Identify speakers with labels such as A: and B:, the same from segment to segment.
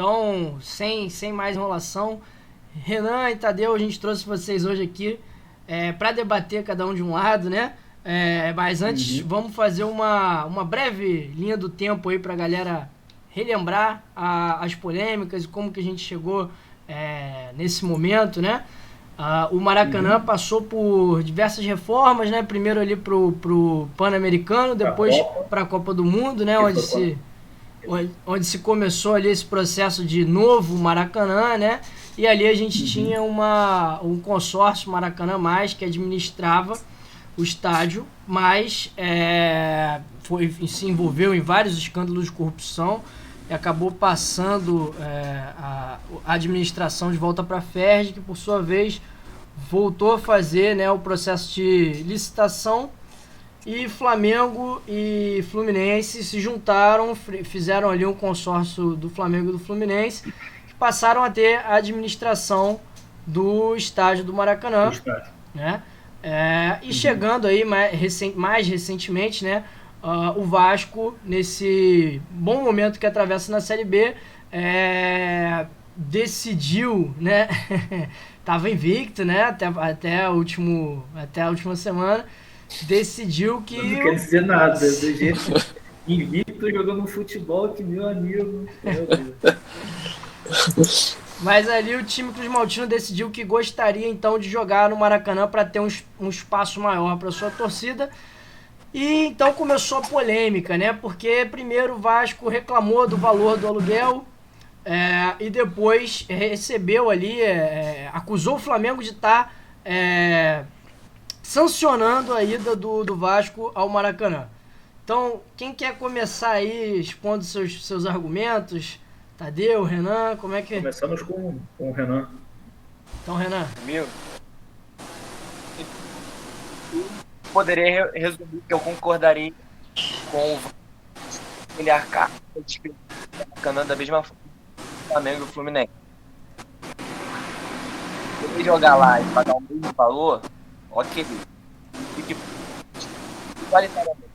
A: Então, sem mais enrolação, Renan e Tadeu, a gente trouxe vocês hoje aqui para debater cada um de um lado, né? Mas antes, vamos fazer uma breve linha do tempo aí para a galera relembrar as polêmicas e como que a gente chegou nesse momento, né? O Maracanã passou por diversas reformas, né? Primeiro ali pro Pan-Americano, depois para a Copa do Mundo, né? Onde se começou ali esse processo de novo Maracanã, né? E ali a gente tinha um consórcio Maracanã Mais que administrava o estádio, mas se envolveu em vários escândalos de corrupção e acabou passando a administração de volta para a Ferg, que por sua vez voltou a fazer, né, o processo de licitação, e Flamengo e Fluminense se juntaram, fizeram ali um consórcio do Flamengo e do Fluminense, que passaram a ter a administração do estádio do Maracanã, né? E chegando aí mais recentemente, né, o Vasco, nesse bom momento que atravessa na Série B, decidiu, né, tava invicto, né, até a última semana, decidiu que...
B: Não quer dizer nada, do jeito invicto jogando futebol que meu amigo, meu Deus.
A: Mas ali o time Cruz Maltino decidiu que gostaria então de jogar no Maracanã para ter um espaço maior para sua torcida. E então começou a polêmica, né? Porque primeiro o Vasco reclamou do valor do aluguel e depois recebeu ali, acusou o Flamengo de estar sancionando a ida do Vasco ao Maracanã. Então, quem quer começar aí expondo seus argumentos? Tadeu, Renan, como é que...
B: Começamos com o Renan.
A: Então, Renan.
C: Meu, poderia resumir que eu concordaria com ele arcar da mesma forma do Flamengo e o Fluminense. Ele jogar lá e pagar o mesmo valor, ok. E qualitariamente,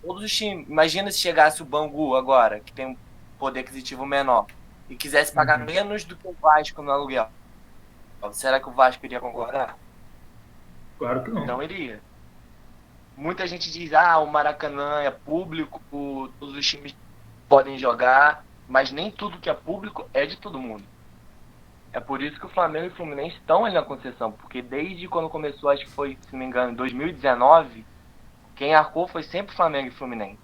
C: todos os times, imagina se chegasse o Bangu agora, que tem um poder aquisitivo menor, e quisesse pagar menos do que o Vasco no aluguel. Será que o Vasco iria concordar?
B: Claro que não.
C: Não iria. Muita gente diz, o Maracanã é público, todos os times podem jogar, mas nem tudo que é público é de todo mundo. É por isso que o Flamengo e o Fluminense estão ali na concessão, porque desde quando começou, acho que foi, se não me engano, em 2019, quem arcou foi sempre o Flamengo e o Fluminense.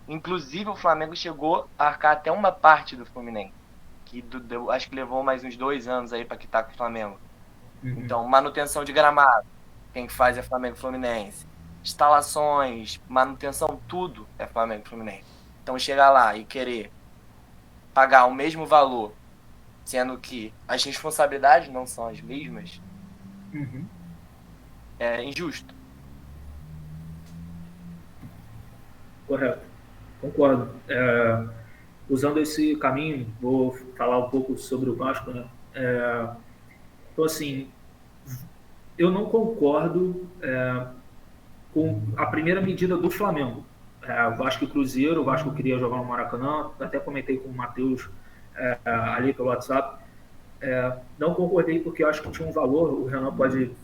C: Inclusive o Flamengo chegou a arcar até uma parte do Fluminense, que acho que levou mais uns 2 anos aí para quitar com o Flamengo. Então, manutenção de gramado, quem faz é Flamengo e Fluminense. Instalações, manutenção, tudo é Flamengo e Fluminense. Então, chegar lá e querer pagar o mesmo valor, sendo que as responsabilidades não são as mesmas, é injusto.
B: Correto, concordo. Usando esse caminho, vou falar um pouco sobre o Vasco, né? Então, assim, eu não concordo com a primeira medida do Flamengo. O Vasco e Cruzeiro, o Vasco queria jogar no Maracanã, até comentei com o Matheus ali pelo WhatsApp. Não concordei porque eu acho que tinha um valor, o Renan pode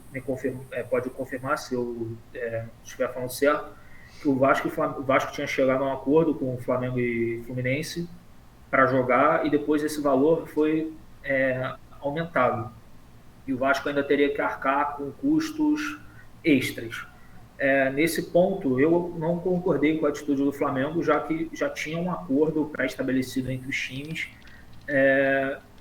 B: confirmar se eu estiver falando certo, que o Vasco tinha chegado a um acordo com o Flamengo e Fluminense para jogar, e depois esse valor foi aumentado. E o Vasco ainda teria que arcar com custos extras. Nesse ponto, eu não concordei com a atitude do Flamengo, já que já tinha um acordo pré-estabelecido entre os times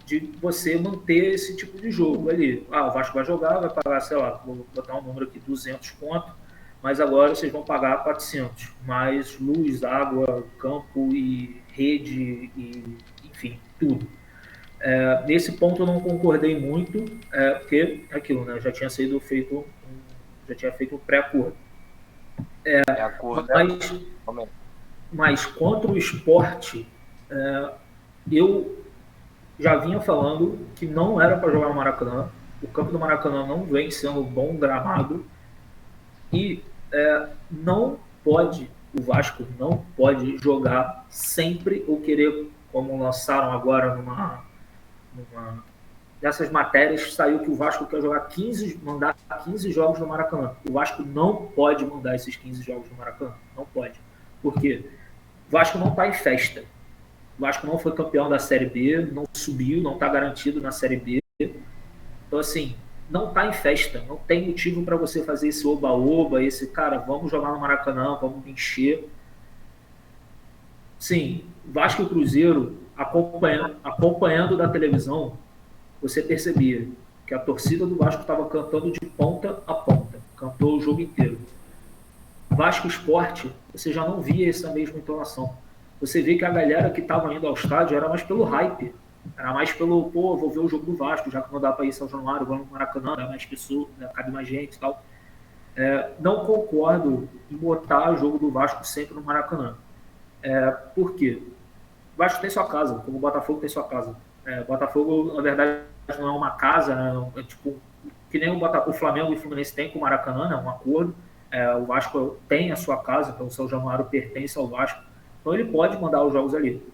B: de você manter esse tipo de jogo ali. O Vasco vai jogar, vai pagar, sei lá, vou botar um número aqui, 200 pontos, mas agora vocês vão pagar 400, mais luz, água, campo e rede, e, enfim, tudo. Nesse ponto eu não concordei muito, porque é aquilo, né? Já tinha feito um pré-acordo. Mas contra o esporte, eu já vinha falando que não era para jogar no Maracanã. O campo do Maracanã não vem sendo um bom gramado e não pode o Vasco não pode jogar sempre ou querer, como lançaram agora numa dessas matérias, saiu que o Vasco quer mandar 15 jogos no Maracanã. O Vasco não pode mandar esses 15 jogos no Maracanã. Não pode. Por quê? O Vasco não está em festa. O Vasco não foi campeão da Série B, não subiu, não está garantido na Série B. Então, assim, não está em festa. Não tem motivo para você fazer esse oba-oba, esse, cara, vamos jogar no Maracanã, vamos encher. Sim, Vasco e Cruzeiro, acompanhando da televisão, você percebia que a torcida do Vasco estava cantando de ponta a ponta. Cantou o jogo inteiro. Vasco Sport, você já não via essa mesma entonação. Você vê que a galera que estava indo ao estádio era mais pelo hype. Era mais pelo, pô, vou ver o jogo do Vasco, já que não dá para ir em São Januário, vamos no Maracanã, dá mais pessoas, cabe mais gente e tal. Não concordo em botar o jogo do Vasco sempre no Maracanã. Por quê? O Vasco tem sua casa, como o Botafogo tem sua casa. O Botafogo, na verdade, não é uma casa, né? É tipo, que nem o Flamengo e o Fluminense tem com o Maracanã, né? Um acordo. O Vasco tem a sua casa, então o São Januário pertence ao Vasco. Então ele pode mandar os jogos ali.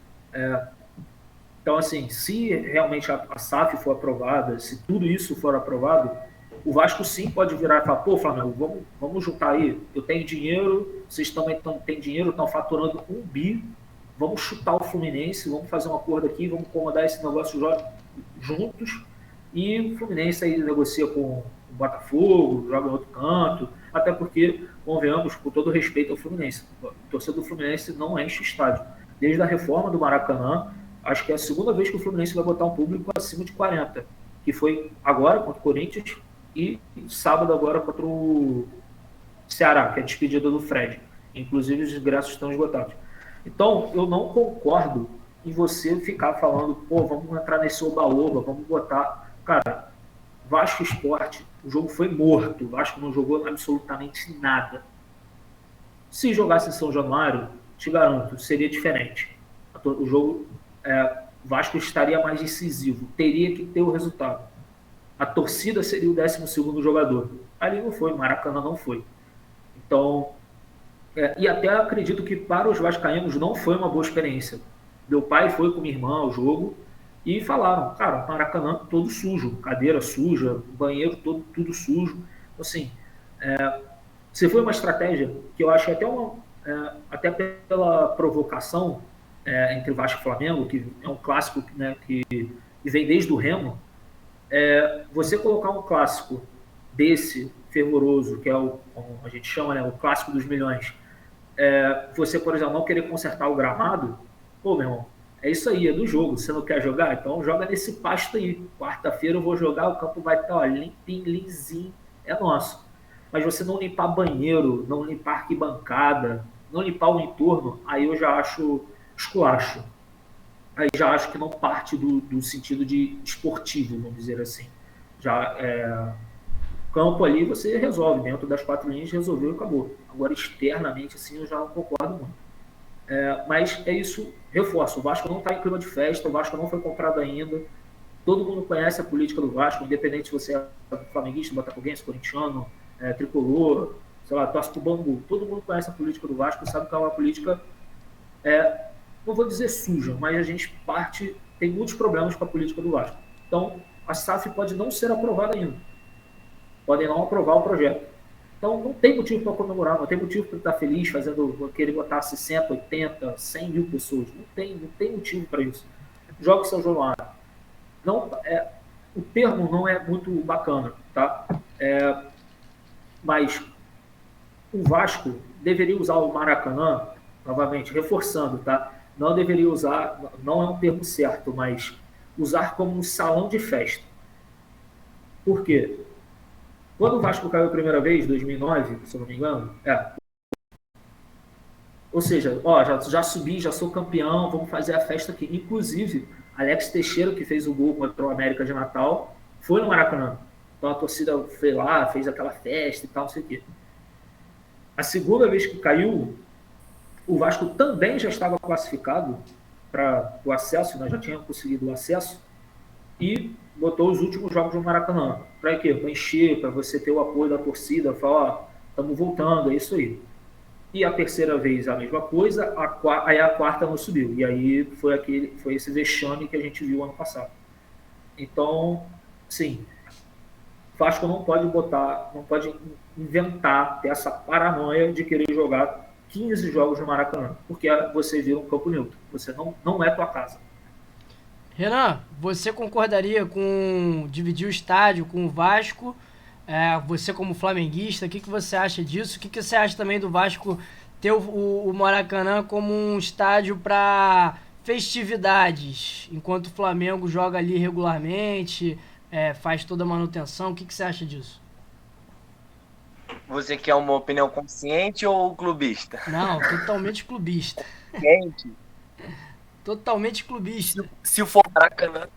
B: Então, assim, se realmente a SAF for aprovada, se tudo isso for aprovado, o Vasco sim pode virar e falar, pô, Flamengo, vamos juntar aí, eu tenho dinheiro, vocês também têm dinheiro, estão faturando 1 bi, vamos chutar o Fluminense, vamos fazer um acordo aqui, vamos comandar esse negócio juntos, e o Fluminense aí negocia com o Botafogo, joga em outro canto, até porque, convenhamos, com todo respeito ao Fluminense, o torcedor do Fluminense não enche o estádio. Desde a reforma do Maracanã, acho que é a segunda vez que o Fluminense vai botar um público acima de 40, que foi agora contra o Corinthians e sábado agora contra o Ceará, que é a despedida do Fred. Inclusive os ingressos estão esgotados. Então, eu não concordo em você ficar falando, pô, vamos entrar nesse oba-oba, vamos botar... Cara, Vasco Sport, o jogo foi morto, o Vasco não jogou absolutamente nada. Se jogasse em São Januário, te garanto, seria diferente. O jogo, Vasco estaria mais decisivo, teria que ter o resultado. A torcida seria o 12º jogador. Ali não foi, Maracanã não foi. Então, e até acredito que para os vascaínos não foi uma boa experiência. Meu pai foi com minha irmã ao jogo e falaram, cara, Maracanã todo sujo, cadeira suja, banheiro todo, tudo sujo. Assim, se foi uma estratégia que eu acho até pela provocação entre Vasco e Flamengo, que é um clássico, né, que vem desde o Remo, você colocar um clássico desse fervoroso, que é como a gente chama, né, o clássico dos milhões, você, por exemplo, não querer consertar o gramado, pô, meu irmão, é isso aí, é do jogo, você não quer jogar? Então joga nesse pasto aí, quarta-feira eu vou jogar, o campo vai estar limpinho, lisinho, é nosso. Mas você não limpar banheiro, não limpar arquibancada, não limpar o entorno, aí eu já acho esculacho. Aí já acho que não parte do sentido de esportivo, vamos dizer assim. Já campo ali você resolve, dentro das 4 linhas resolveu e acabou. Agora externamente assim eu já não concordo muito. Mas é isso, reforço, o Vasco não está em clima de festa, o Vasco não foi comprado ainda, todo mundo conhece a política do Vasco, independente se você é flamenguista, botafoguense, corintiano, tricolor, sei lá, torce pro Bangu, todo mundo conhece a política do Vasco, sabe que é uma política, não vou dizer suja, mas a gente tem muitos problemas com a política do Vasco. Então, a SAF pode não ser aprovada ainda, podem não aprovar o projeto. Então, não tem motivo para comemorar, não tem motivo para estar feliz querer botar 60, 80, 100 mil pessoas. Não tem motivo para isso. Joga São Januário. O termo não é muito bacana, tá? Mas o Vasco deveria usar o Maracanã, novamente, reforçando, tá? Não deveria usar, não é um termo certo, mas usar como um salão de festa. Por quê? Quando o Vasco caiu a primeira vez, 2009, se eu não me engano, ou seja, já subi, já sou campeão, vamos fazer a festa aqui. Inclusive, Alex Teixeira, que fez o gol contra o América de Natal, foi no Maracanã. Então a torcida foi lá, fez aquela festa e tal, não sei o quê. A segunda vez que caiu, o Vasco também já estava classificado para o acesso, nós já tínhamos conseguido o acesso, e botou os últimos jogos no Maracanã. Para quê? Para encher, para você ter o apoio da torcida, falar, estamos voltando, é isso aí. E a terceira vez a mesma coisa, aí a quarta não subiu. E aí foi esse vexame que a gente viu ano passado. Então, sim, Vasco não pode não pode inventar, ter essa paranoia de querer jogar 15 jogos no Maracanã, porque você vira um campo neutro. Você não é tua casa.
A: Renan, você concordaria com dividir o estádio com o Vasco? Você como flamenguista, o que você acha disso? O que você acha também do Vasco ter o Maracanã como um estádio para festividades, enquanto o Flamengo joga ali regularmente, faz toda a manutenção? O que você acha disso?
C: Você quer uma opinião consciente ou clubista?
A: Não, totalmente clubista.
C: Gente,
A: Totalmente clubista.
C: se for Maracanã,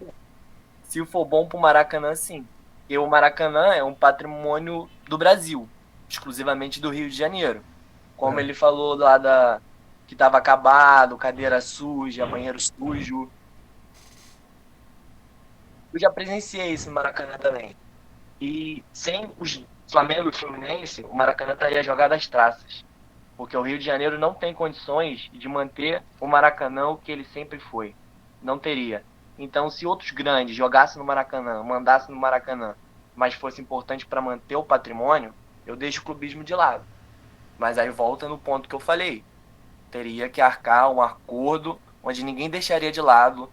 C: se for bom pro Maracanã, sim. Porque o Maracanã é um patrimônio do Brasil, exclusivamente do Rio de Janeiro. Como ele falou lá que estava acabado, cadeira suja, banheiro sujo. Eu já presenciei isso no Maracanã também. E sem os Flamengo e Fluminense, o Maracanã estaria jogado às traças. Porque o Rio de Janeiro não tem condições de manter o Maracanã o que ele sempre foi. Não teria. Então, se outros grandes jogassem no Maracanã, mandassem no Maracanã, mas fosse importante para manter o patrimônio, eu deixo o clubismo de lado. Mas aí volta no ponto que eu falei. Teria que arcar um acordo onde ninguém deixaria de lado,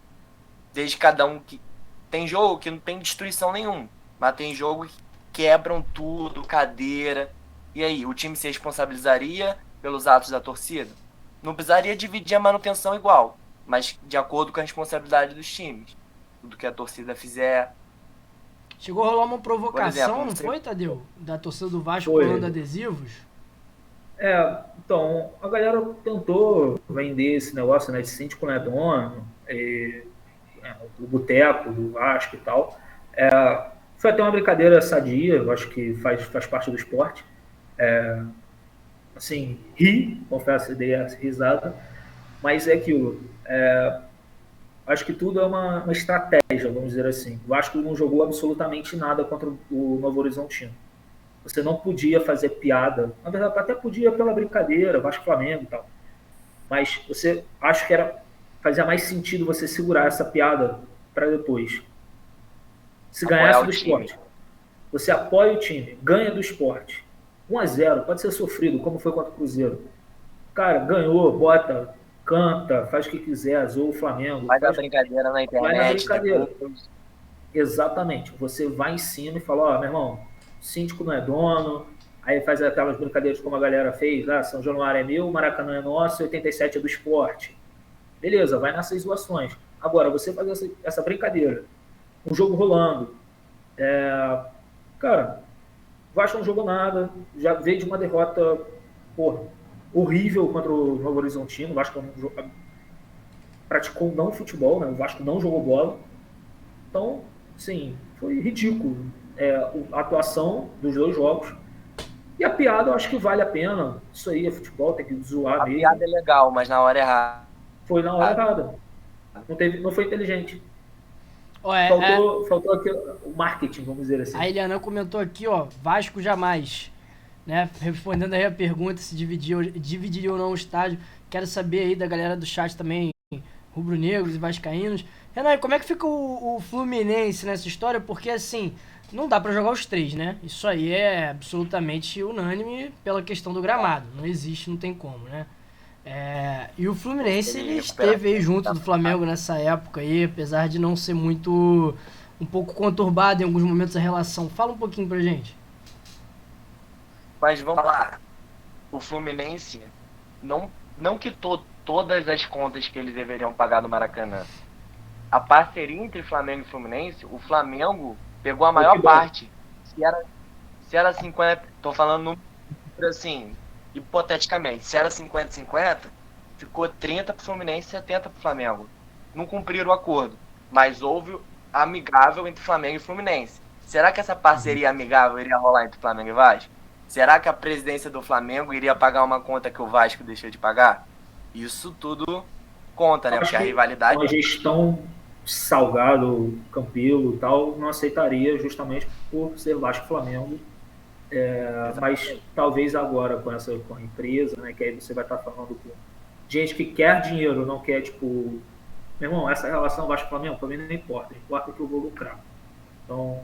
C: desde cada um que... Tem jogo que não tem destruição nenhuma, mas tem jogo que quebram tudo, cadeira. E aí, o time se responsabilizaria pelos atos da torcida? Não precisaria dividir a manutenção igual, mas de acordo com a responsabilidade dos times. Tudo que a torcida fizer.
A: Chegou a rolar uma provocação,
C: exemplo,
A: não foi, Tadeu? Da torcida do Vasco
B: Foi.
A: colando adesivos?
B: Então, a galera tentou vender esse negócio, né, de síndico não é dono, o boteco do Vasco e tal. Foi até uma brincadeira sadia, eu acho que faz parte do esporte. Assim, confesso, dei essa risada, mas é aquilo. Acho que tudo é uma estratégia, vamos dizer assim. O Vasco não jogou absolutamente nada contra o Novo Horizontino. Você não podia fazer piada. Na verdade, até podia pela brincadeira, Vasco-Flamengo e tal. Mas você acho que fazia mais sentido você segurar essa piada para depois. Se ganhasse do esporte, você apoia o time, ganha do esporte. 1-0, pode ser sofrido, como foi contra o Cruzeiro. Cara, ganhou, bota, canta, faz o que quiser, zoa o Flamengo.
C: Vai dar brincadeira na internet.
B: Vai na brincadeira. Exatamente. Você vai em cima e fala, meu irmão, síndico não é dono, aí faz aquelas brincadeiras como a galera fez, São Januário é meu, Maracanã é nosso, 87 é do esporte. Beleza, vai nessas zoações. Agora, você fazer essa brincadeira, um jogo rolando, cara, o Vasco não jogou nada, já veio de uma derrota, horrível contra o Novo Horizontino, o Vasco praticou não futebol, né? O Vasco não jogou bola. Então, sim, foi ridículo a atuação dos dois jogos. E a piada eu acho que vale a pena. Isso aí é futebol, tem que zoar mesmo.
C: A piada é legal, mas na hora errada.
B: Foi na hora errada. Não foi inteligente. Faltou aqui o marketing, vamos dizer assim.
A: A Eliana comentou aqui, Vasco jamais. Né? Respondendo aí a pergunta se dividiria ou não o estádio. Quero saber aí da galera do chat também, rubro-negros e vascaínos. Renan, como é que fica o Fluminense nessa história? Porque assim, não dá pra jogar os três, né? Isso aí é absolutamente unânime pela questão do gramado. Não existe, não tem como, né? E o Fluminense ele esteve aí junto do Flamengo nessa época aí, apesar de não ser um pouco conturbado em alguns momentos a relação. Fala um pouquinho pra gente.
C: Mas vamos lá. O Fluminense, não quitou todas as contas que eles deveriam pagar no Maracanã. A parceria entre Flamengo e Fluminense, o Flamengo pegou a maior parte. Se era 50, tô falando assim, hipoteticamente, se era 50-50, ficou 30 pro Fluminense e 70 pro Flamengo. Não cumpriram o acordo, mas houve amigável entre Flamengo e Fluminense. Será que essa parceria amigável iria rolar entre Flamengo e Vasco? Será que a presidência do Flamengo iria pagar uma conta que o Vasco deixou de pagar? Isso tudo conta, né? Porque a rivalidade...
B: Uma gestão Salgado, Campelo e tal, não aceitaria justamente por ser Vasco e Flamengo. Mas talvez agora com a empresa, né, que aí você vai estar falando com gente que quer dinheiro, não quer, tipo, meu irmão, essa relação Vasco-Flamengo, para mim não importa, importa que eu vou lucrar. Então,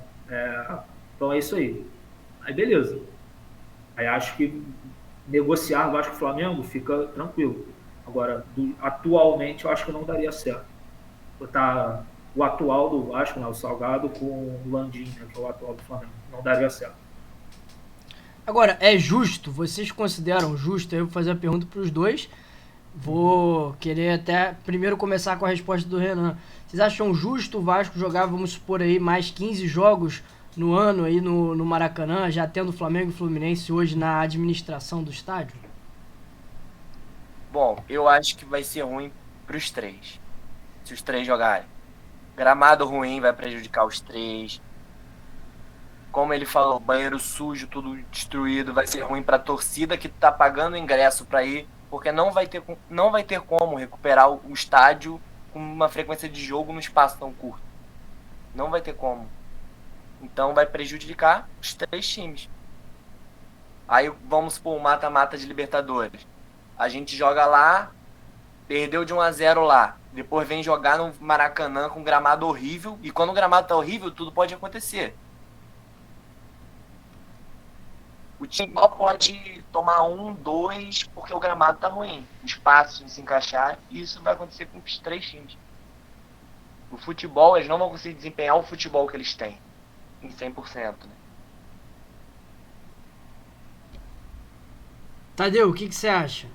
B: então é isso aí. Aí beleza. Aí acho que negociar Vasco-Flamengo fica tranquilo. Agora, atualmente eu acho que não daria certo. Botar o atual do Vasco, né, o Salgado, com o Landim, né, que é o atual do Flamengo. Não daria certo.
A: Agora, é justo? Vocês consideram justo? Eu vou fazer a pergunta para os dois. Vou querer até primeiro começar com a resposta do Renan. Vocês acham justo o Vasco jogar, vamos supor aí, mais 15 jogos no ano aí no Maracanã, já tendo Flamengo e Fluminense hoje na administração do estádio?
C: Bom, eu acho que vai ser ruim para os três, se os três jogarem. Gramado ruim vai prejudicar os três. Como ele falou, banheiro sujo, tudo destruído, vai ser ruim para a torcida que está pagando ingresso para ir, porque não vai ter como recuperar o estádio com uma frequência de jogo num espaço tão curto. Não vai ter como. Então vai prejudicar os três times. Aí vamos supor um mata-mata de Libertadores. A gente joga lá, perdeu de 1-0 lá. Depois vem jogar no Maracanã com gramado horrível. E quando o gramado tá horrível, tudo pode acontecer. O time pode tomar 2, porque o gramado tá ruim. Espaço de se encaixar. E isso vai acontecer com os três times. O futebol, eles não vão conseguir desempenhar o futebol que eles têm. Em 100%. Né?
A: Tadeu, o que você acha?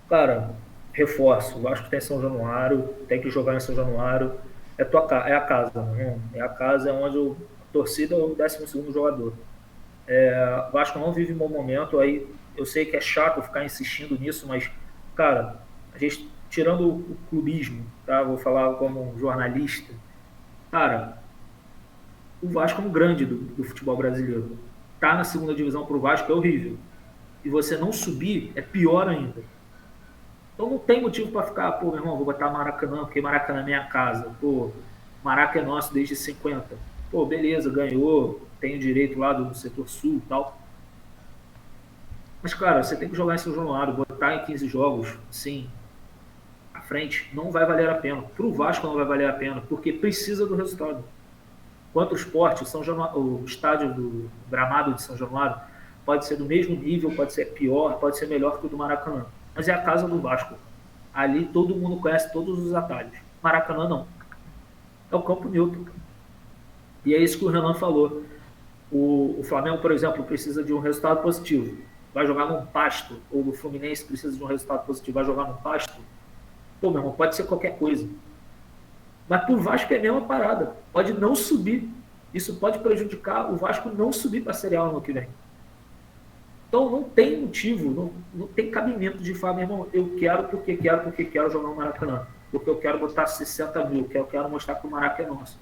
B: Cara, reforço. O Vasco tem São Januário, tem que jogar em São Januário. É a casa, né? É a casa onde a torcida é o 12º jogador. O Vasco não vive um bom momento, aí eu sei que é chato ficar insistindo nisso, mas, cara, a gente, tirando o clubismo, tá? Vou falar como um jornalista, cara, o Vasco é um grande do futebol brasileiro. Tá na segunda divisão pro Vasco é horrível. E você não subir é pior ainda. Então não tem motivo para ficar, pô, meu irmão, vou botar Maracanã, porque Maracanã é minha casa. Pô, Maracanã é nosso desde 50. Pô, beleza, ganhou, tem o direito lá do setor sul e tal. Mas, cara, você tem que jogar em São Januário, botar em 15 jogos, sim, à frente, não vai valer a pena. Pro Vasco não vai valer a pena, porque precisa do resultado. Quanto ao esporte, o estádio do gramado de São Januário pode ser do mesmo nível, pode ser pior, pode ser melhor que o do Maracanã. Mas é a casa do Vasco. Ali todo mundo conhece todos os atalhos. Maracanã não. É o campo neutro. E é isso que o Renan falou. O Flamengo, por exemplo, precisa de um resultado positivo. Vai jogar num pasto. Ou o Fluminense precisa de um resultado positivo. Vai jogar num pasto. Pô, meu irmão, pode ser qualquer coisa. Mas pro Vasco é a mesma parada. Pode não subir. Isso pode prejudicar o Vasco não subir para a Série A no ano que vem. Então não tem motivo, não tem cabimento de falar, meu irmão, eu quero porque quero jogar no Maracanã. Porque eu quero botar 60 mil, que eu quero mostrar que o Maracanã é nosso.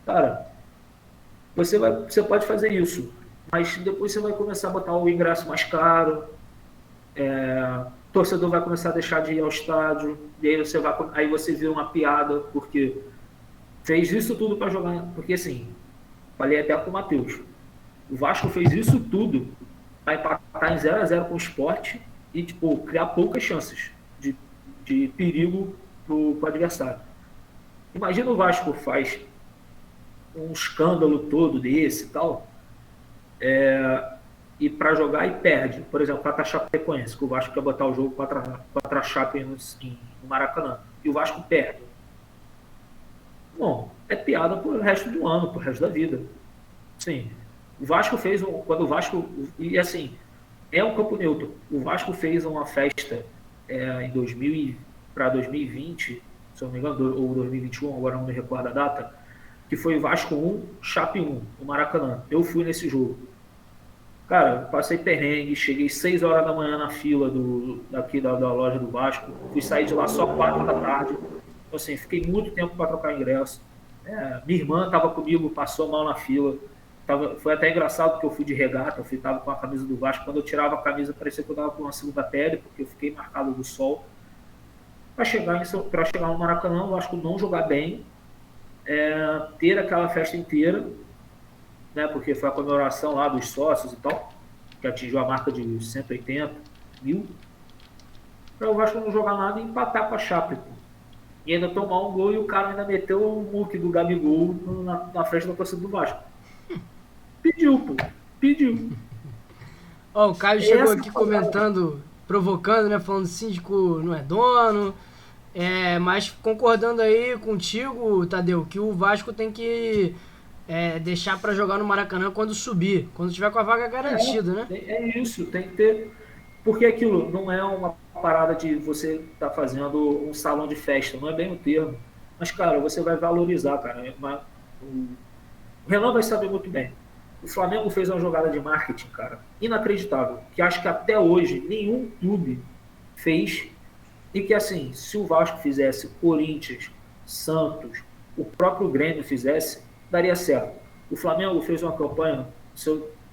B: Cara, você pode fazer isso, mas depois você vai começar a botar o ingresso mais caro, o torcedor vai começar a deixar de ir ao estádio, e aí você vira uma piada, porque fez isso tudo para jogar. Porque assim, falei até com o Matheus, o Vasco fez isso tudo para empatar em 0-0 com o Sport e tipo, criar poucas chances de perigo para o adversário. Imagina o Vasco faz um escândalo todo desse e tal, e para jogar e perde, por exemplo, para a Chapecoense, que o Vasco quer botar o jogo contra a Chape no Maracanã, e o Vasco perde. Bom, é piada pro resto do ano, pro resto da vida. Sim. O Vasco fez quando o Vasco, e assim, é um campo neutro. O Vasco fez uma festa para 2020, se eu não me engano, ou 2021, agora não me recordo a data, que foi Vasco 1, Chape 1, no Maracanã. Eu fui nesse jogo. Cara, passei perrengue, cheguei 6 horas da manhã na fila daqui da loja do Vasco, fui sair de lá só 4 da tarde. Então, assim, fiquei muito tempo para trocar ingresso. Minha irmã estava comigo, passou mal na fila. Foi até engraçado porque eu fui de regata, eu estava com a camisa do Vasco. Quando eu tirava a camisa, parecia que eu estava com uma segunda pele, porque eu fiquei marcado do sol. Para chegar no Maracanã, o Vasco não jogar bem, ter aquela festa inteira né? Porque foi a comemoração lá dos sócios e tal, que atingiu a marca de 180 mil. Para o Vasco não jogar nada e empatar com a Chape, pô. E ainda tomar um gol e o cara ainda meteu o muque do Gabigol na frente da torcida do Vasco. Pediu, pô. Pediu.
A: Ó, o Caio chegou aqui comentando, provocando, né? Falando que o síndico não é dono. Mas concordando aí contigo, Tadeu, que o Vasco tem que deixar para jogar no Maracanã quando subir, quando tiver com a vaga garantida, né?
B: É isso, tem que ter. Porque aquilo não é uma parada de você estar fazendo um salão de festa, não é bem o termo. Mas, cara, você vai valorizar, cara. O Renan vai saber muito bem. O Flamengo fez uma jogada de marketing, cara, inacreditável, que acho que até hoje nenhum clube fez. E que, assim, se o Vasco fizesse, Corinthians, Santos, o próprio Grêmio fizesse, daria certo. O Flamengo fez uma campanha,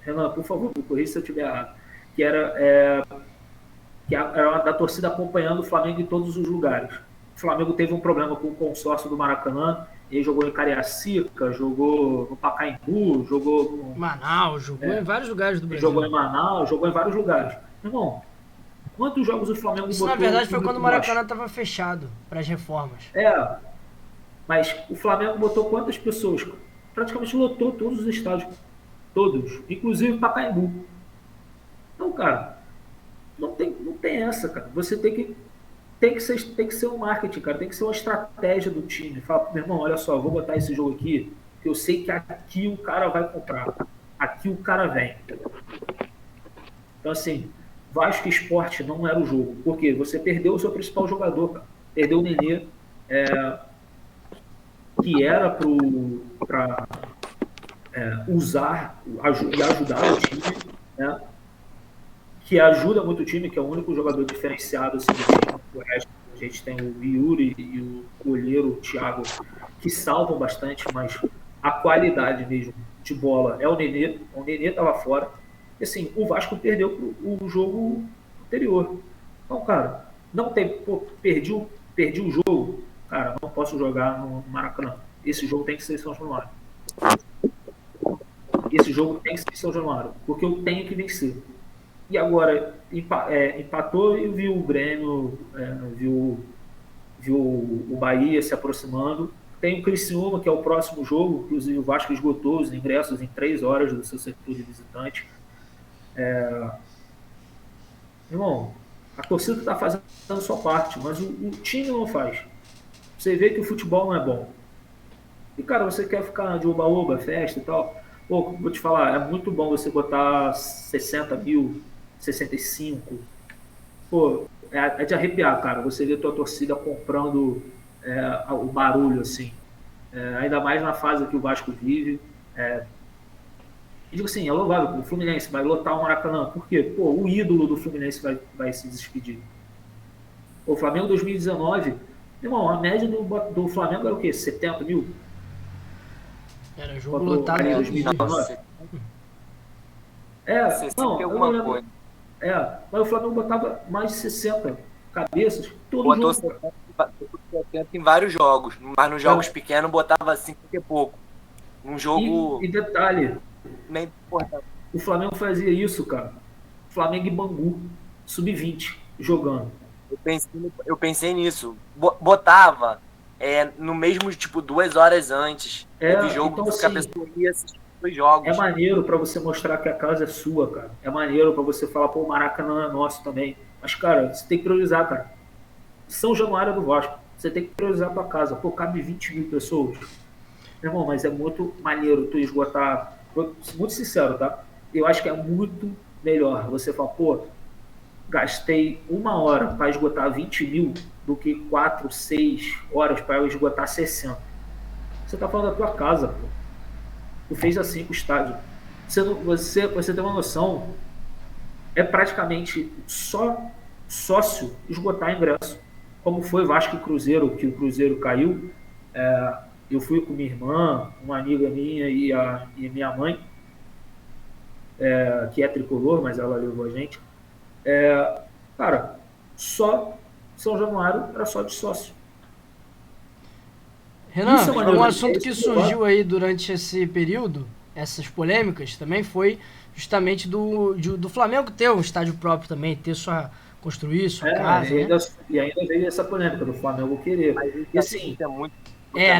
B: Renan, por favor, me corrija se eu estiver errado, que era da torcida acompanhando o Flamengo em todos os lugares. O Flamengo teve um problema com o consórcio do Maracanã, ele jogou em Cariacica, jogou no Pacaembu, jogou no
A: Manaus, jogou em vários lugares do Brasil.
B: Jogou em Manaus, jogou em vários lugares. Irmão, quantos jogos o Flamengo
A: botou? Isso, na verdade, foi quando o Maracanã estava fechado para as reformas.
B: Mas o Flamengo botou quantas pessoas? Praticamente lotou todos os estádios. Todos. Inclusive Pacaembu. Então, cara, não tem essa, cara. Você tem que ser um marketing, cara. Tem que ser uma estratégia do time. Fala, meu irmão, olha só, vou botar esse jogo aqui, que eu sei que aqui o cara vai comprar. Aqui o cara vem. Então, assim, Vasco Sport não era o jogo. Por quê? Você perdeu o seu principal jogador, cara. Perdeu o Nenê, que era para usar e ajudar o time, né? Que ajuda muito o time, que é o único jogador diferenciado assim, do time. O resto, a gente tem o Yuri e o goleiro, o Thiago, que salvam bastante, mas a qualidade mesmo de bola é o Nenê. O Nenê estava fora. E assim, o Vasco perdeu o jogo anterior. Então, cara, não tem. Pô, perdi o jogo. Cara, não posso jogar no Maracanã. Esse jogo tem que ser em São Januário. Esse jogo tem que ser em São Januário. Porque eu tenho que vencer. E agora, empatou e viu o Grêmio, viu o Bahia se aproximando. Tem o Criciúma, que é o próximo jogo. Inclusive, o Vasco esgotou os ingressos em 3 horas do seu setor de visitante. Irmão, a torcida está fazendo a sua parte, mas o time não faz. Você vê que o futebol não é bom. E, cara, você quer ficar de oba-oba, festa e tal. Pô, vou te falar, é muito bom você botar 60 mil, 65. Pô, é de arrepiar, cara. Você vê a tua torcida comprando o barulho, assim. Ainda mais na fase que o Vasco vive. E digo assim, é louvável, o Fluminense vai lotar o Maracanã. Por quê? Pô, o ídolo do Fluminense vai se despedir. O Flamengo 2019, irmão, a média do Flamengo era o quê? 70 mil?
A: Era jogo lotado em 2019.
B: Não, eu não lembro. Mas o Flamengo botava mais de 60 cabeças todo jogo.
C: Em vários jogos, mas nos jogos pequenos botava 50 e pouco. Um jogo.
B: E detalhe,
C: nem importante.
B: O Flamengo fazia isso, cara. Flamengo e Bangu, sub-20, jogando.
C: Eu pensei nisso. Botava no mesmo, tipo, 2 horas antes. Teve jogo
B: então,
C: que
B: assim,
C: a pessoa ia assistir os jogos.
B: É maneiro pra você mostrar que a casa é sua, cara. É maneiro pra você falar, pô, o Maracanã é nosso também. Mas, cara, você tem que priorizar, cara. São Januário do Vasco. Você tem que priorizar a tua casa. Pô, cabe 20 mil pessoas. Meu irmão, mas é muito maneiro tu esgotar. Muito sincero, tá? Eu acho que é muito melhor você falar, pô, gastei 1 hora para esgotar 20 mil do que 4, 6 horas para eu esgotar 60. Você tá falando da tua casa, pô. Tu fez assim com o estádio. Você tem uma noção, é praticamente só sócio esgotar ingresso. Como foi Vasco e Cruzeiro, que o Cruzeiro caiu. Eu fui com minha irmã, uma amiga minha e minha mãe, que é tricolor, mas ela levou a gente. Cara, só São Januário era só de sócio.
A: Renan, um assunto que surgiu aí durante esse período, essas polêmicas também foi justamente do Flamengo ter um estádio próprio também, construir sua casa, né?
B: E ainda veio essa polêmica do Flamengo querer.
C: Mas
B: E assim,
C: isso é muito.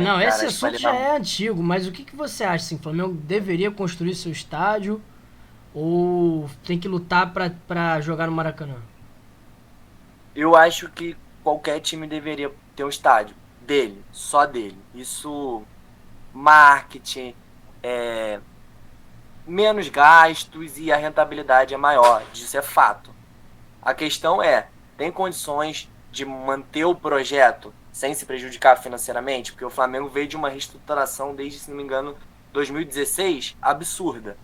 A: Não, esse
C: cara,
A: assunto já é antigo, mas o que você acha, assim, o Flamengo deveria construir seu estádio ou tem que lutar pra jogar no Maracanã?
D: Eu acho que qualquer time deveria ter um estádio dele, só dele. Isso, marketing, menos gastos e a rentabilidade é maior, isso é fato. A questão é, tem condições de manter o projeto sem se prejudicar financeiramente? Porque o Flamengo veio de uma reestruturação desde, se não me engano, 2016, absurda.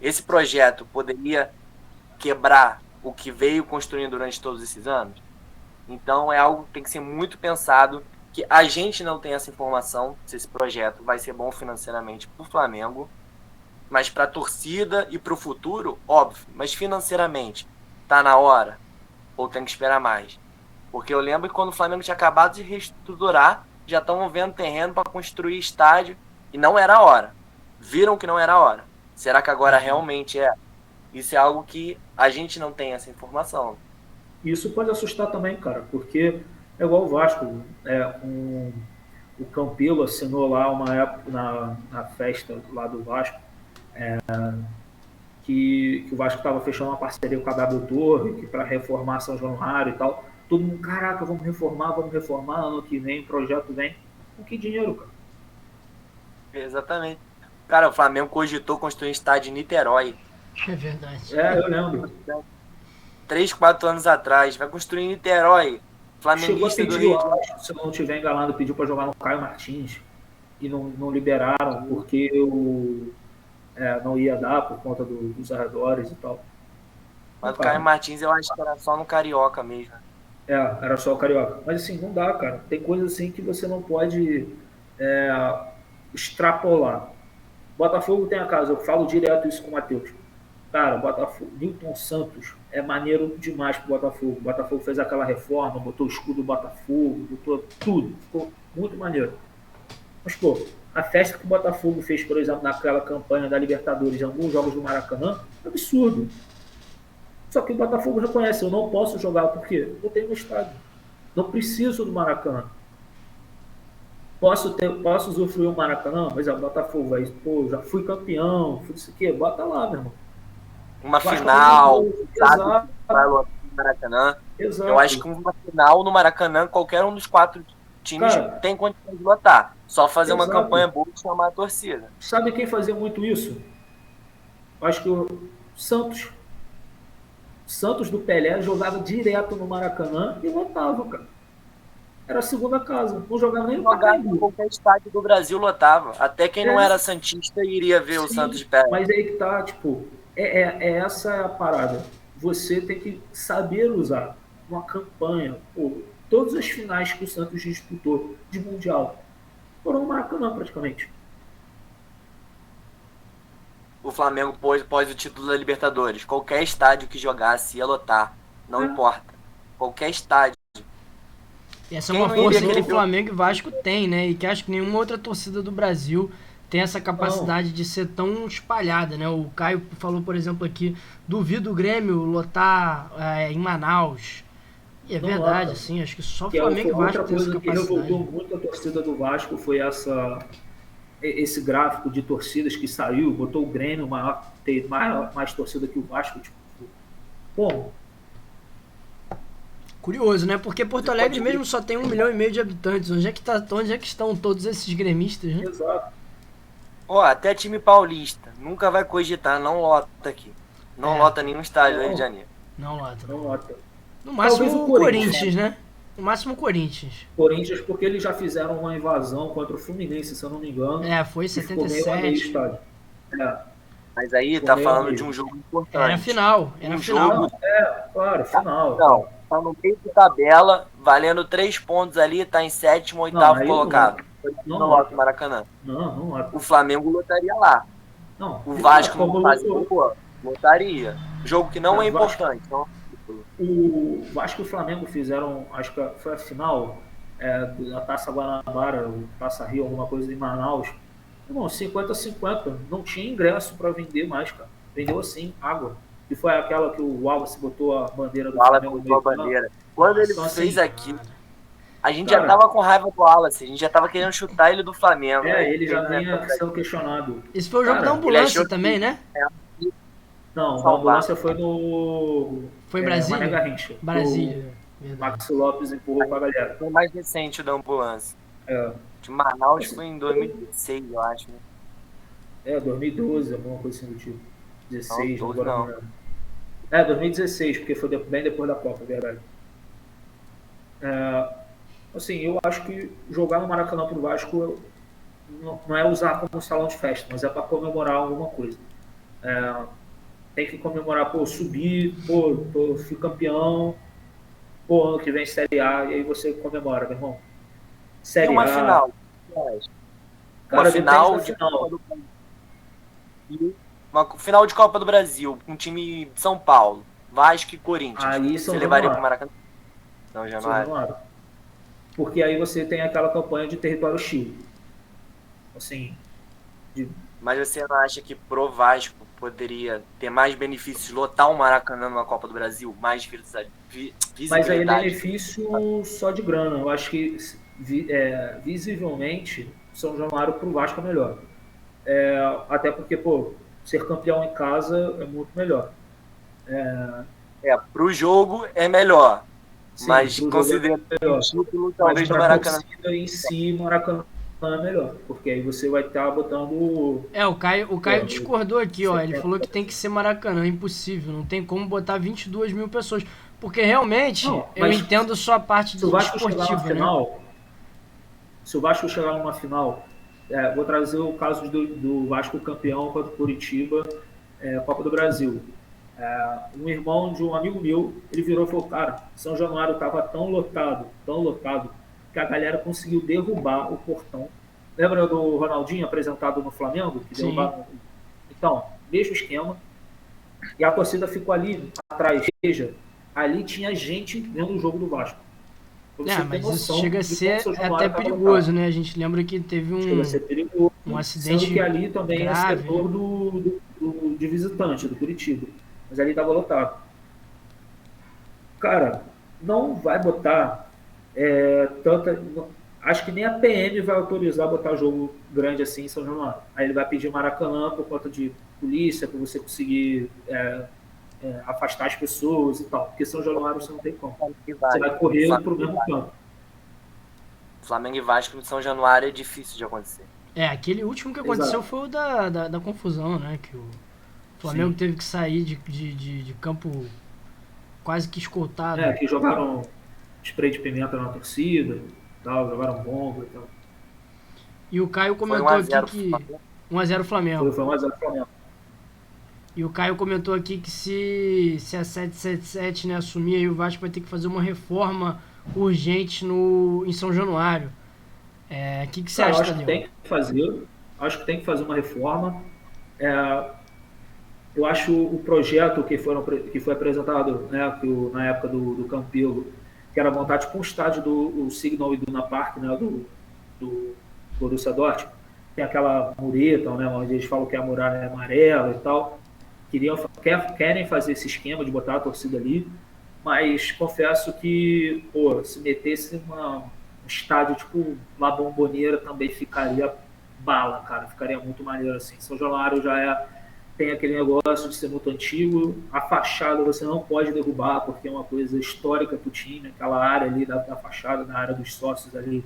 D: Esse projeto poderia quebrar o que veio construindo durante todos esses anos? Então é algo que tem que ser muito pensado, que a gente não tem essa informação, se esse projeto vai ser bom financeiramente para o Flamengo, mas para a torcida e para o futuro, óbvio, mas financeiramente, tá na hora? Ou tem que esperar mais? Porque eu lembro que quando o Flamengo tinha acabado de reestruturar, já estavam vendo terreno para construir estádio e não era a hora. Viram que não era a hora. Será que agora realmente é? Isso é algo que a gente não tem essa informação.
B: isso pode assustar também, cara, porque é igual o Vasco. O Campelo assinou lá uma época na festa lá do Vasco, que o Vasco estava fechando uma parceria com a W Torre, que para reformar São Januário e tal. Todo mundo, caraca, vamos reformar, ano que vem, o projeto vem. Com que dinheiro, cara?
D: Exatamente. Cara, o Flamengo cogitou construir um estádio em Niterói.
A: É verdade.
B: Eu lembro.
D: 3, 4 anos atrás. Vai construir em Niterói. Flamenguista do Rio.
B: Se eu não estiver enganado, pediu para jogar no Caio Martins. E não liberaram, porque não ia dar por conta dos arredores e tal.
D: Mas o Caio Martins eu acho que era só no Carioca mesmo.
B: Era só o Carioca. Mas assim, não dá, cara. Tem coisas assim que você não pode extrapolar. Botafogo tem a casa, eu falo direto isso com o Matheus. Cara, Botafogo, Newton Santos é maneiro demais pro Botafogo. O Botafogo fez aquela reforma, botou o escudo do Botafogo, botou tudo. Ficou muito maneiro. Mas, pô, a festa que o Botafogo fez, por exemplo, naquela campanha da Libertadores em alguns jogos do Maracanã, é absurdo. Só que o Botafogo reconhece, eu não posso jogar, por quê? Eu tenho um estádio. Não preciso do Maracanã. Posso usufruir o Maracanã, mas o Botafogo vai, pô, já fui campeão, fui isso aqui, bota lá, meu irmão.
D: Uma final,
B: exato.
D: Vai no Maracanã.
B: Exato.
D: Eu acho que uma final no Maracanã, qualquer um dos 4 times tem condição de lotar. Só fazer uma campanha boa e chamar a torcida.
B: Sabe quem fazia muito isso? Acho que o Santos do Pelé jogava direto no Maracanã e lotava, cara. Era a segunda casa. Não jogava nem no Pacaembu.
D: Qualquer estádio do Brasil lotava. Até quem não era santista iria ver o Santos de Pelé.
B: Mas aí que tá, tipo, essa a parada. Você tem que saber usar uma campanha. Pô, todas as finais que o Santos disputou de Mundial foram no Maracanã, praticamente.
D: O Flamengo pós o título da Libertadores. Qualquer estádio que jogasse ia lotar. Não importa. Qualquer estádio.
A: Essa é uma força que o Flamengo e Vasco tem, né? E que acho que nenhuma outra torcida do Brasil tem essa capacidade de ser tão espalhada, né? O Caio falou, por exemplo, aqui, duvido o Grêmio lotar em Manaus. E é verdade, assim, acho que só o Flamengo e Vasco tem essa capacidade.
B: Outra coisa que revoltou muito a torcida do Vasco foi esse gráfico de torcidas que saiu, botou o Grêmio ter mais torcida que o Vasco. Tipo, pô.
A: Curioso, né? Porque Porto Alegre mesmo só tem 1,5 milhão de habitantes. Onde é que estão todos esses gremistas, né?
B: Exato.
D: Até time paulista nunca vai cogitar, não lota aqui. Não lota nenhum estádio do Rio de Janeiro.
A: Não lota.
B: Não lota.
A: No máximo o Corinthians, né? No máximo o Corinthians.
B: Corinthians, porque eles já fizeram uma invasão contra o Fluminense, se eu não me engano.
A: Foi em 77.
D: Mas aí tá falando de um jogo importante.
A: Era final.
B: Jogo, claro, final.
D: Não, tá no meio de tabela, valendo 3 pontos ali, tá em 7º, 8º colocado. Não lota o Maracanã.
B: Não lota.
D: O Flamengo lotaria lá.
B: Não,
D: o Vasco não fazia, lotaria. Jogo que não é importante. Então...
B: O Vasco e o Flamengo fizeram, acho que foi a final da Taça Guanabara, Taça Rio, alguma coisa em Manaus, Irmão, 50-50. Não tinha ingresso para vender mais, cara. Vendeu assim, água. E foi aquela que o Wallace botou a bandeira do
D: O Wallace
B: Flamengo no
D: botou a
B: meio.
D: bandeira. Quando ele
B: Então,
D: fez
B: assim,
D: aquilo, a gente
B: cara,
D: já tava com raiva do Wallace, a gente já tava querendo chutar ele do Flamengo.
B: ele já vinha sendo questionado.
A: Esse foi o jogo
B: Cara,
A: da ambulância
D: achou
A: também,
D: que-
A: né?
B: Não, a
D: salvar.
B: ambulância foi no.
A: Foi em
B: Mané
A: Brasília?
B: Garrincha.
A: Brasília.
B: O
A: Verdade.
B: Max Lopes empurrou pra galera.
D: Foi o mais recente o da ambulância.
B: É,
D: De Manaus foi em 2016, eu acho. Né?
B: 2012, alguma coisa assim do tipo. 16,
D: Não,
B: agora
D: não.
B: não lembro. 2016, porque foi bem depois da Copa, é verdade. Assim, eu acho que jogar no Maracanã pro Vasco não é usar como salão de festa, mas é para comemorar alguma coisa. Tem que comemorar, pô, subir, pô, fui campeão, pô, ano que vem Série A, e aí você comemora, meu irmão.
D: E
B: Série
D: uma
B: A,
D: final.
B: cara,
D: Uma final
B: depende
D: de
B: da final.
D: Copa do Brasil. Uma final de Copa do Brasil, com um time de São Paulo, Vasco e Corinthians.
B: Aí São
D: Você levaria pro
B: Januário.
D: Maracanã? Não,
B: São
D: jamais.
B: Januário. Porque aí você tem aquela campanha de território hostil. Assim,
D: Mas você não acha que pro Vasco poderia ter mais benefícios lotar o Maracanã numa Copa do Brasil? Mais visibilidade?
B: mas aí é benefício só de grana. Eu acho que visivelmente São Januário pro Vasco é melhor. Até porque, pô, ser campeão em casa é muito melhor.
D: Pro jogo é melhor.
B: Sim,
D: Mas
B: pro jogo
D: considerando
B: é melhor.
D: o título,
B: Mas
D: talvez no
B: para a
D: Maracanã.
B: torcida em si, Maracanã é melhor. Porque aí você vai estar botando.
A: O Caio discordou aqui, ó. Ele
B: 70.
A: falou que tem que ser Maracanã, impossível. Não tem como botar 22 mil pessoas. Porque realmente,
B: Não,
A: eu
B: mas
A: entendo só a parte
B: Se o Vasco chegar
A: esportiva,
B: numa
A: né?
B: final, se o Vasco chegar numa final, vou trazer o caso do Vasco campeão contra o Curitiba, Copa do Brasil. Um irmão de um amigo meu, ele virou e falou, cara, São Januário estava tão lotado, que a galera conseguiu derrubar o portão. Lembra do Ronaldinho apresentado no Flamengo? Que
A: Sim.
B: derrubaram? Então, mesmo esquema. E a torcida ficou ali atrás. Veja, ali tinha gente vendo o jogo do Vasco. Pra você ter
A: Mas
B: noção
A: isso chega a
B: de como
A: ser
B: São Januário
A: até
B: tava
A: perigoso,
B: lotado.
A: né? A gente lembra que teve
B: Chega a ser perigoso,
A: um acidente
B: sendo que ali também
A: grave,
B: é setor de visitante, do Curitiba. Mas ali estava lotado. Cara, não vai botar tanta. Acho que nem a PM vai autorizar botar jogo grande assim em São Januário. Aí ele vai pedir Maracanã por conta de polícia, para você conseguir afastar as pessoas e tal. Porque São Januário você não tem como. Você vai correr pro mesmo campo.
D: Flamengo e Vasco no São Januário é difícil de acontecer.
A: Aquele último que aconteceu
B: Exato.
A: foi o da confusão, né? Que o Flamengo
B: Sim.
A: teve que sair de campo quase que escoltado.
B: Que jogaram spray de pimenta na torcida, tal, jogaram bomba e tal.
A: E o Caio
D: Foi
A: comentou
D: 1 a
A: aqui
D: 0
A: que 1x0 Flamengo.
B: Foi 1x0 Flamengo.
A: E o Caio comentou aqui que se a 777, né, assumir, aí o Vasco vai ter que fazer uma reforma urgente em São Januário. O que você acha,
B: acho que tem que fazer. Acho que tem que fazer uma reforma. Eu acho o projeto que foi apresentado, né, na época do Campelo, que era montar tipo um estádio do Signal Iduna Park, né, do Borussia Dortmund. Tem aquela mureta, né, onde eles falam que a muralha é amarela e tal. Querem fazer esse esquema de botar a torcida ali, mas confesso que, se metesse um estádio tipo La Bombonera também ficaria bala, cara, ficaria muito maneiro assim. São Januário tem aquele negócio de ser muito antigo, a fachada você não pode derrubar porque é uma coisa histórica pro time, aquela área ali da fachada, na área dos sócios ali.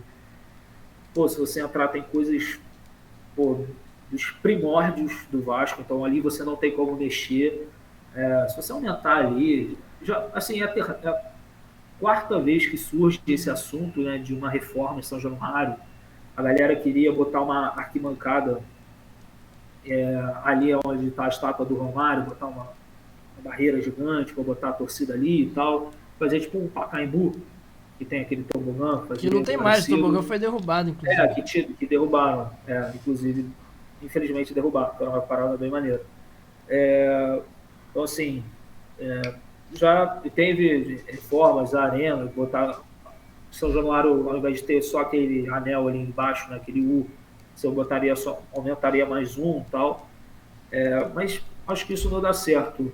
B: Se você entrar tem coisas dos primórdios do Vasco, então ali você não tem como mexer. Se você aumentar ali, assim, é a quarta vez que surge esse assunto, né, de uma reforma em São Januário. A galera queria botar uma arquibancada ali onde está a estátua do Romário, botar uma barreira gigante para botar a torcida ali e tal, fazer tipo um Pacaembu, que tem aquele tobogã.
A: Que não tem mais, o tobogã foi derrubado, inclusive.
B: Que derrubaram, inclusive, infelizmente derrubaram, foi uma parada bem maneira. Então, assim, já teve reformas, a arena, botar São Januário, ao invés de ter só aquele anel ali embaixo, né, aquele U, se eu botaria só, aumentaria mais um e tal. Mas acho que isso não dá certo.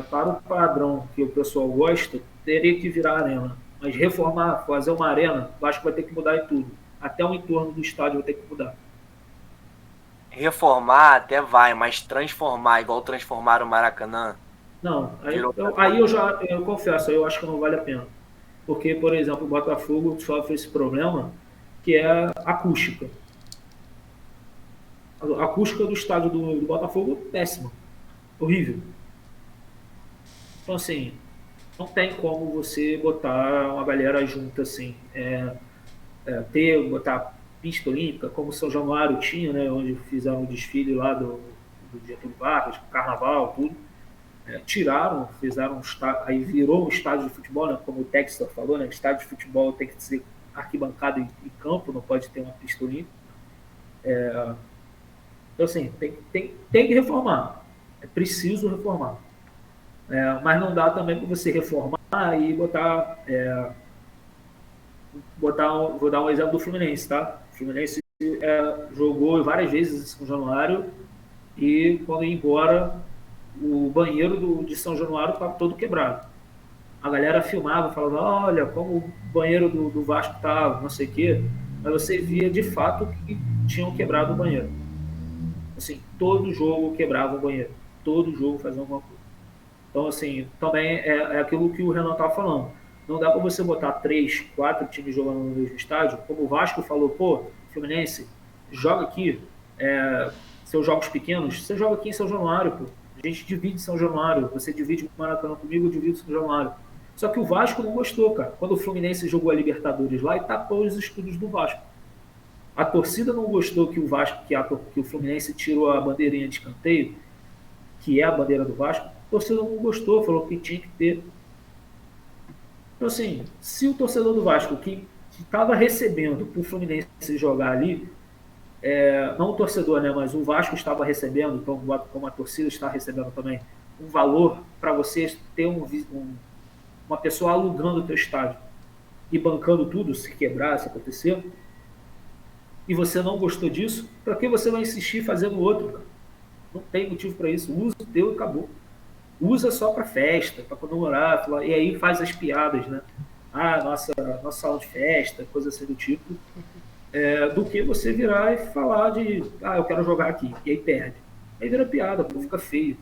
B: Para o padrão que o pessoal gosta, teria que virar arena. Mas reformar, fazer uma arena, acho que vai ter que mudar em tudo. Até o entorno do estádio vai ter que mudar.
D: Reformar até vai, mas transformar, igual transformaram o Maracanã.
B: Não, eu confesso, eu acho que não vale a pena. Porque, por exemplo, o Botafogo sofre esse problema que é a acústica. A acústica do estádio do Botafogo é péssima. Horrível. Então, assim, não tem como você botar uma galera junta, assim. Botar pista olímpica, como São Januário tinha, né? Onde fizeram o desfile lá do Getúlio Vargas, carnaval, tudo. Tiraram, fizeram um estádio, aí virou um estádio de futebol, né? Como o Textor falou, né? Estádio de futebol tem que ser arquibancada e campo, não pode ter uma pista olímpica. Então, assim, tem que reformar. É preciso reformar. Mas não dá também para você reformar e botar. Vou dar um exemplo do Fluminense, tá? O Fluminense jogou várias vezes em São Januário e quando ia embora, o banheiro de São Januário estava todo quebrado. A galera filmava, falava, olha como o banheiro do Vasco estava, não sei o quê. Mas você via de fato que tinham quebrado o banheiro. Assim, todo jogo quebrava o banheiro. Todo jogo fazia alguma coisa. Então, assim, também é aquilo que o Renan estava falando. Não dá para você botar 3, 4 times jogando no mesmo estádio. Como o Vasco falou, pô, Fluminense, joga aqui. Seus jogos pequenos, você joga aqui em São Januário, pô. A gente divide São Januário. Você divide o Maracanã comigo, eu divido São Januário. Só que o Vasco não gostou, cara. Quando o Fluminense jogou a Libertadores lá e tapou os escudos do Vasco. A torcida não gostou que o Fluminense tirou a bandeirinha de escanteio, que é a bandeira do Vasco. A torcida não gostou, falou que tinha que ter. Então, assim, se o torcedor do Vasco que estava recebendo para o Fluminense jogar ali, não o torcedor, né, mas o Vasco estava recebendo, então, como a torcida está recebendo também, um valor para você ter uma pessoa alugando o teu estádio e bancando tudo, se quebrar, se acontecer, e você não gostou disso, para que você vai insistir fazendo outro, cara? Não tem motivo para isso. Usa o teu e acabou. Usa só para festa, para comemorar, e aí faz as piadas, né? Nossa sala de festa, coisa assim do tipo, do que você virar e falar eu quero jogar aqui, e aí perde. Aí vira piada, pô, fica feio.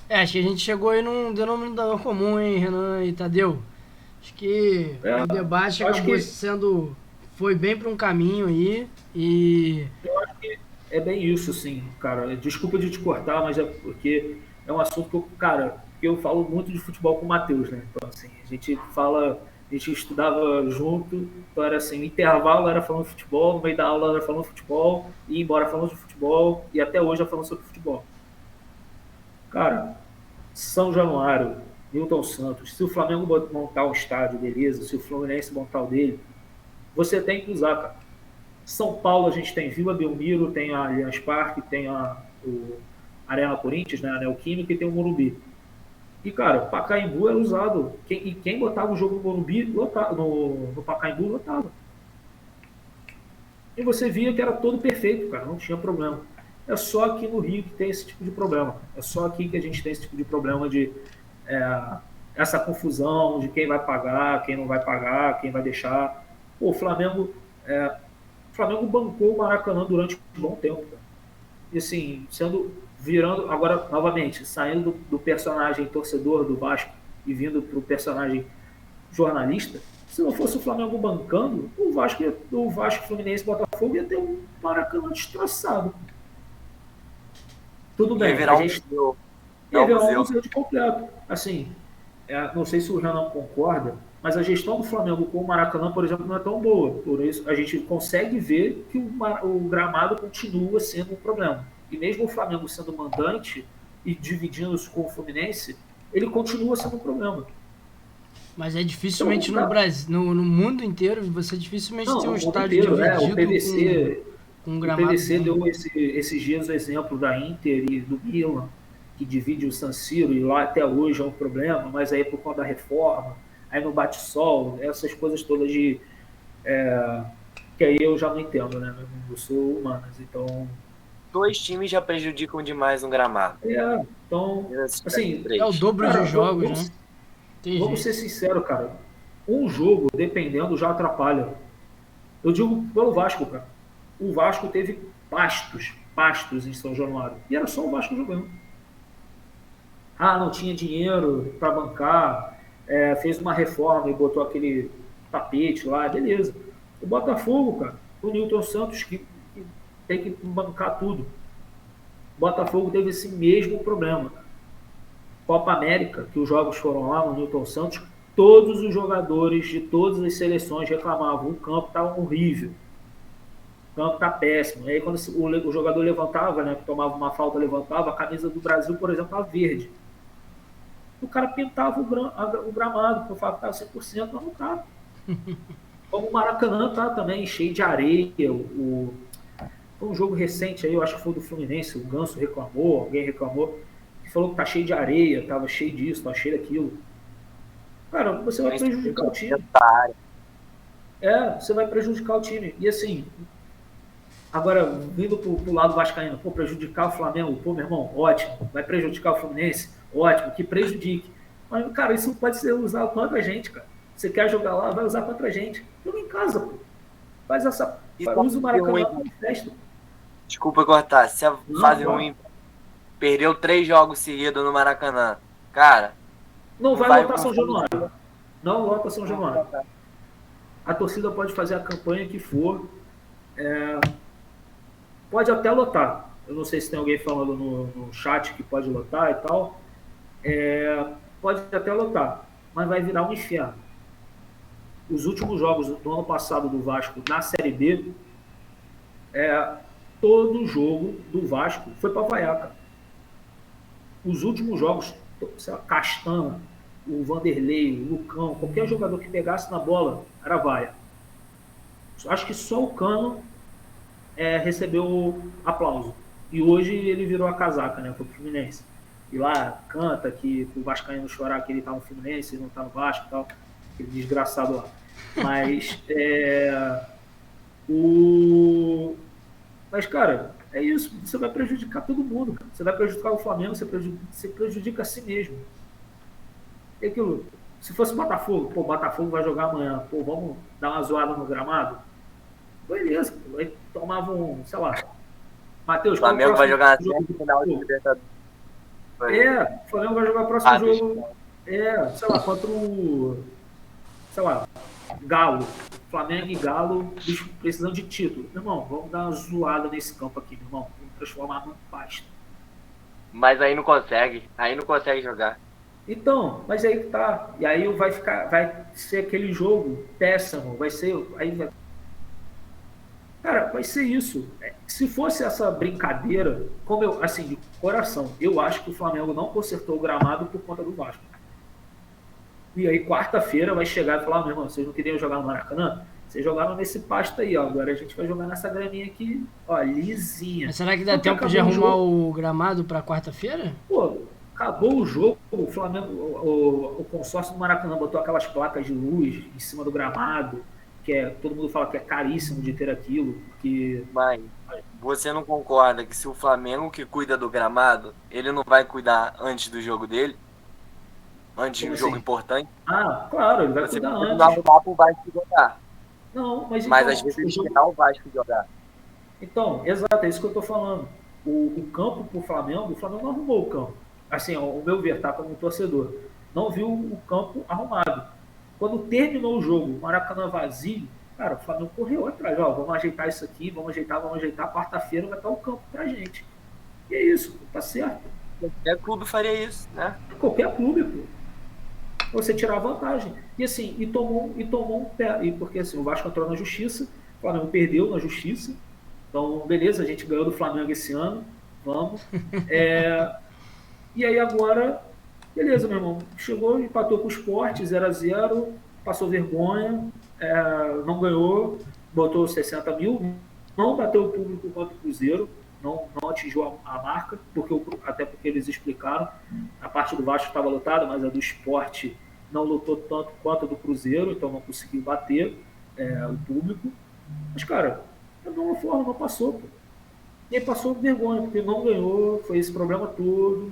A: Acho que a gente chegou aí num denominador comum, hein, Renan e Tadeu? Acho que o debate acabou foi bem para um caminho aí e...
B: Eu acho que é bem isso, sim, cara. Desculpa de te cortar, mas é porque é um assunto que eu falo muito de futebol com o Matheus, né? Então, assim, a gente estudava junto, então era assim, intervalo era falando de futebol, no meio da aula era falando de futebol, ia embora falando de futebol, e até hoje é falando sobre futebol. Cara, São Januário, Newton Santos, se o Flamengo montar um estádio, beleza, se o Fluminense montar o dele, você tem que usar, cara. São Paulo a gente tem Vila Belmiro, tem a Allianz Parque, tem o Arena Corinthians, né, a Neoquímica, e tem o Morumbi. E, cara, o Pacaembu era usado. Quem botava o jogo no Morumbi, no Pacaembu, lotava. E você via que era todo perfeito, cara, não tinha problema. É só aqui no Rio que tem esse tipo de problema. É só aqui que a gente tem esse tipo de problema de essa confusão de quem vai pagar, quem não vai pagar, quem vai deixar. Pô, o Flamengo bancou o Maracanã durante um bom tempo, cara. E assim, virando, agora novamente, saindo do personagem torcedor do Vasco e vindo para o personagem jornalista, se não fosse o Flamengo bancando, o Vasco Fluminense Botafogo ia ter um Maracanã destroçado. Tudo bem,
D: a gente
B: ia virar um museu de completo. Assim, não sei se o Renan concorda, mas a gestão do Flamengo com o Maracanã, por exemplo, não é tão boa. Por isso, a gente consegue ver que o gramado continua sendo um problema. E mesmo o Flamengo sendo mandante e dividindo-se com o Fluminense, ele continua sendo um problema.
A: Mas é dificilmente no Brasil, no mundo inteiro, você dificilmente tem um estádio dividido
B: o PVC,
A: com gramado.
B: O PVC deu esses dias o exemplo da Inter e do Milan, que divide o San Siro, e lá até hoje é um problema, mas aí por conta da reforma, aí no bate-sol, essas coisas todas que que aí eu já não entendo, né? Eu sou humanas, então...
D: 2 times já prejudicam demais um gramado.
B: Então, assim...
A: É o dobro de jogos, né?
B: Vamos ser sinceros, cara. Um jogo, dependendo, já atrapalha. Eu digo pelo Vasco, cara. O Vasco teve pastos em São Januário. E era só o Vasco jogando. Não tinha dinheiro para bancar, fez uma reforma e botou aquele tapete lá, beleza. O Botafogo, cara, o Newton Santos, que tem que bancar tudo. O Botafogo teve esse mesmo problema. Copa América, que os jogos foram lá no Newton Santos, todos os jogadores de todas as seleções reclamavam, o campo tá horrível, o campo tá péssimo. E aí quando o jogador levantava, né, que tomava uma falta, levantava, a camisa do Brasil, por exemplo, estava verde. O cara pintava o gramado, porque eu falava que estava 100%, mas não estava. Como o Maracanã tá também cheio de areia. Foi um jogo recente aí, eu acho que foi do Fluminense, o Ganso reclamou, alguém reclamou, que falou que tá cheio de areia, tava cheio disso, tava cheio daquilo. Cara, você vai prejudicar o time. Você vai prejudicar o time. E assim, agora, vindo pro lado vascaíno, prejudicar o Flamengo, meu irmão, ótimo. Vai prejudicar o Fluminense, ótimo, que prejudique. Mas, cara, isso pode ser usado contra a gente, cara. Você quer jogar lá, vai usar contra a gente. Joga em casa, pô. Usa o Maracanã como festa.
D: Desculpa cortar, se a fase ruim perdeu 3 jogos seguidos no Maracanã, cara...
B: Não vai lotar São Januário. Não lota São Januário. A torcida pode fazer a campanha que for. Pode até lotar. Eu não sei se tem alguém falando no chat que pode lotar e tal. Pode até lotar. Mas vai virar um inferno. Os últimos jogos do ano passado do Vasco na Série B, todo jogo do Vasco foi para vaiar, cara. Os últimos jogos, Castan, o Vanderlei, o Lucão, qualquer jogador que pegasse na bola, era vaia. Acho que só o Cano recebeu aplauso. E hoje ele virou a casaca, né? Foi pro Fluminense. E lá canta que o vascaíno chorar que ele tá no Fluminense, não tá no Vasco e tal. Aquele desgraçado lá. Mas, Mas, cara, é isso. Você vai prejudicar todo mundo, cara. Você vai prejudicar o Flamengo, você prejudica a si mesmo. E aquilo, se fosse Botafogo, Botafogo vai jogar amanhã, vamos dar uma zoada no gramado? Beleza, aí tomavam, sei lá. Matheus,
D: o Flamengo vai jogar na semifinal de Libertadores.
B: O Flamengo vai jogar o próximo jogo. Sei lá, contra o. Sei lá, Galo. Flamengo e Galo, bicho, precisando de título. Meu irmão, vamos dar uma zoada nesse campo aqui, meu irmão. Vamos transformar num pasto.
D: Mas aí não consegue jogar.
B: Então, mas aí que tá. E aí vai ser aquele jogo péssimo. Cara, vai ser isso. Se fosse essa brincadeira, assim, de coração, eu acho que o Flamengo não consertou o gramado por conta do Vasco. E aí, quarta-feira, vai chegar e falar, meu irmão, vocês não queriam jogar no Maracanã? Vocês jogaram nesse pasto aí, ó. Agora a gente vai jogar nessa graminha aqui, ó, lisinha.
A: Mas será que dá tempo de arrumar o gramado pra quarta-feira?
B: Acabou o jogo, o Flamengo, o consórcio do Maracanã botou aquelas placas de luz em cima do gramado, todo mundo fala que é caríssimo de ter aquilo, porque...
D: Mas você não concorda que se o Flamengo que cuida do gramado, ele não vai cuidar antes do jogo dele? Antes do jogo importante?
B: Claro, ele vai cuidar antes.
D: Você não arrumar pro Vasco jogar.
B: Não, mas
D: às vezes ele tirar o Vasco jogar.
B: Então, exato, é isso que eu tô falando. O campo pro Flamengo, o Flamengo não arrumou o campo. Assim, o meu ver, tá, como torcedor. Não viu o campo arrumado. Quando terminou o jogo, o Maracanã vazio, cara, o Flamengo correu atrás, vamos ajeitar isso aqui, vamos ajeitar, quarta-feira vai estar o campo pra gente. E é isso, tá certo.
D: Qualquer clube faria isso, né?
B: Qualquer clube, pô. Você tirar vantagem. E assim, e tomou um pé. Porque assim, o Vasco entrou na justiça, o Flamengo perdeu na justiça. Então, beleza, a gente ganhou do Flamengo esse ano, vamos. E aí agora, beleza, meu irmão. Chegou, empatou com o Sport, 0-0, passou vergonha, não ganhou, botou 60 mil, não bateu o público contra o Cruzeiro, não atingiu a marca, até porque eles explicaram, a parte do Vasco estava lotada, mas a do Sport não lotou tanto quanto a do Cruzeiro, então não conseguiu bater o público. Mas, cara, da mesma forma, não passou, pô. E aí passou vergonha, porque não ganhou, foi esse problema todo.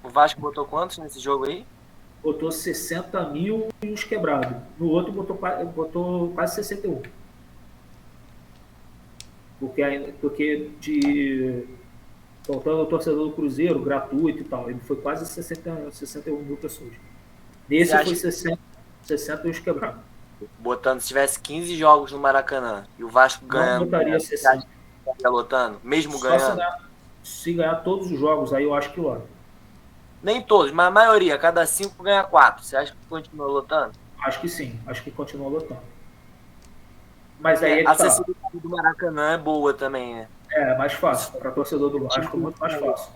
D: O Vasco botou quantos nesse jogo aí?
B: Botou 60 mil e uns quebrados. No outro botou quase 61. Porque faltando o torcedor do Cruzeiro, gratuito e tal. Ele foi quase 61 mil pessoas. Nesse foi 60 e uns quebrados.
D: Botando, se tivesse 15 jogos no Maracanã e o Vasco ganhando,
B: Não botaria 60.
D: Lotando, mesmo
B: Só
D: ganhando.
B: se ganhar todos os jogos, aí eu acho que lota.
D: Nem todos, mas a maioria, cada 5 ganha 4. Você acha que continua lotando?
B: Acho que sim, acho que continua lotando. Mas aí é que
D: a
B: tá.
D: acessibilidade do Maracanã é boa também, né?
B: É mais fácil. Para torcedor do Vasco é muito mais fácil.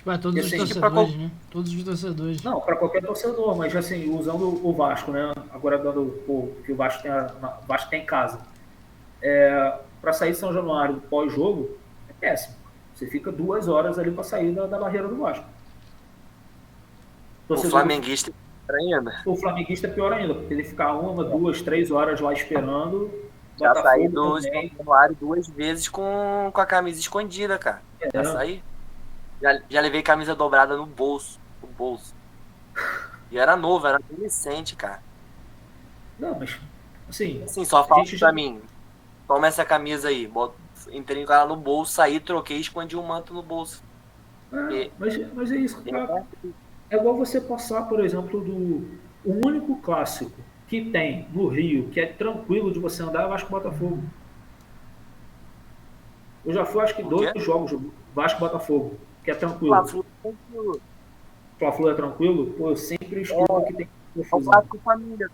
A: Para todos os
B: assim,
A: torcedores, né? Todos os torcedores.
B: Não, para qualquer torcedor, mas assim, usando o Vasco, né? Agora dando que o Vasco tem em casa. Para sair de São Januário pós-jogo, é péssimo. Você fica 2 horas ali para sair da barreira do Vasco.
D: O flamenguista é pior ainda.
B: O flamenguista é pior ainda, porque ele fica 1, 2, 3 horas lá esperando.
D: Já saí do São Januário 2 vezes com a camisa escondida, cara. Já saí. Já levei camisa dobrada no bolso. E era novo, era adolescente, cara.
B: Não, mas assim
D: só falta pra mim. Toma essa camisa aí. Entrei com ela no bolso, saí, troquei e escondi o manto no bolso.
B: Mas é isso, cara. É igual você passar, por exemplo, o único clássico que tem no Rio, que é tranquilo de você andar, é Vasco Botafogo. Eu já fui, acho que 2 jogos Vasco Botafogo, que é tranquilo. Fla-Flu é tranquilo? Pô, eu sempre escuto que tem confusão.
D: É um clássico família.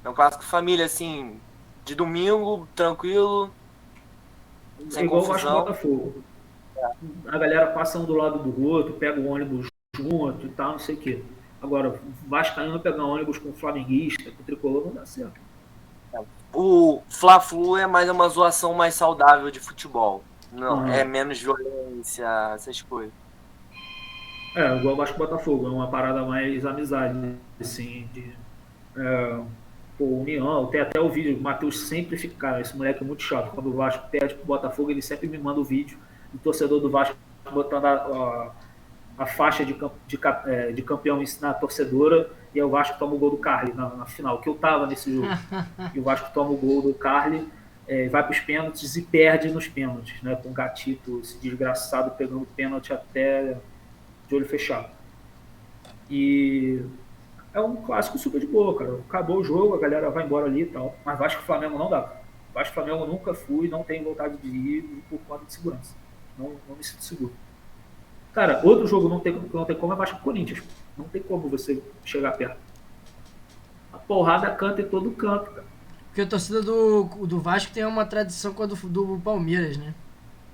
D: É um clássico família, assim, de domingo, tranquilo, sem
B: igual
D: confusão.
B: Vasco Botafogo. A galera passa um do lado do outro, pega o ônibus junto e tal, não sei o quê. Agora, Vascaíno pegar ônibus com flamenguista, com tricolor, não dá certo.
D: O Fla-Flu é mais uma zoação mais saudável de futebol. Não, é menos violência, essas coisas.
B: Igual o Vasco Botafogo, é uma parada mais amizade, assim, união. Tem até o vídeo, o Matheus sempre fica, cara, esse moleque é muito chato. Quando o Vasco perde pro Botafogo, ele sempre me manda o vídeo do torcedor do Vasco botando a faixa de campeão na torcedora, e aí o Vasco toma o gol do Carly na final, que eu tava nesse jogo. E o Vasco toma o gol do Carly, vai para os pênaltis e perde nos pênaltis, né? Com o Gatito, esse desgraçado, pegando pênalti até de olho fechado. E é um clássico super de boa, cara. Acabou o jogo, a galera vai embora ali e tal. Mas Vasco e Flamengo não dá. Vasco e Flamengo nunca fui, não tenho vontade de ir por conta de segurança. Não me sinto seguro. Cara, outro jogo não tem como é Vasco e Corinthians. Não tem como você chegar perto. A porrada canta em todo canto, cara.
A: Porque a torcida do Vasco tem uma tradição com a do Palmeiras, né?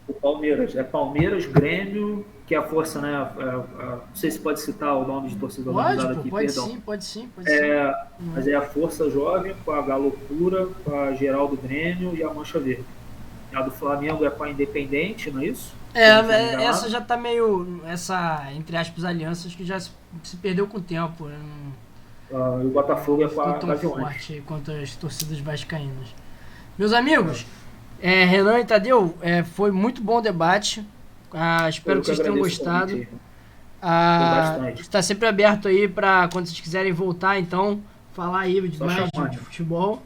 B: O Palmeiras. É Palmeiras, Grêmio, que é a força, né? Não sei se pode citar o nome de torcida organizada aqui, perdão.
A: Pode sim.
B: Mas é a Força Jovem, com a Galocura, com a Geral do Grêmio e a Mancha Verde. A do Flamengo é com a Independente, não é isso?
A: Essa já tá meio... Essa, entre aspas, alianças que já se perdeu com o tempo.
B: E o Botafogo é com a
A: tão forte quanto as torcidas vascaínas. Meus amigos, Renan e Tadeu, foi muito bom o debate. Espero que vocês tenham gostado. Está sempre aberto aí para quando vocês quiserem voltar, então, falar aí mais de futebol.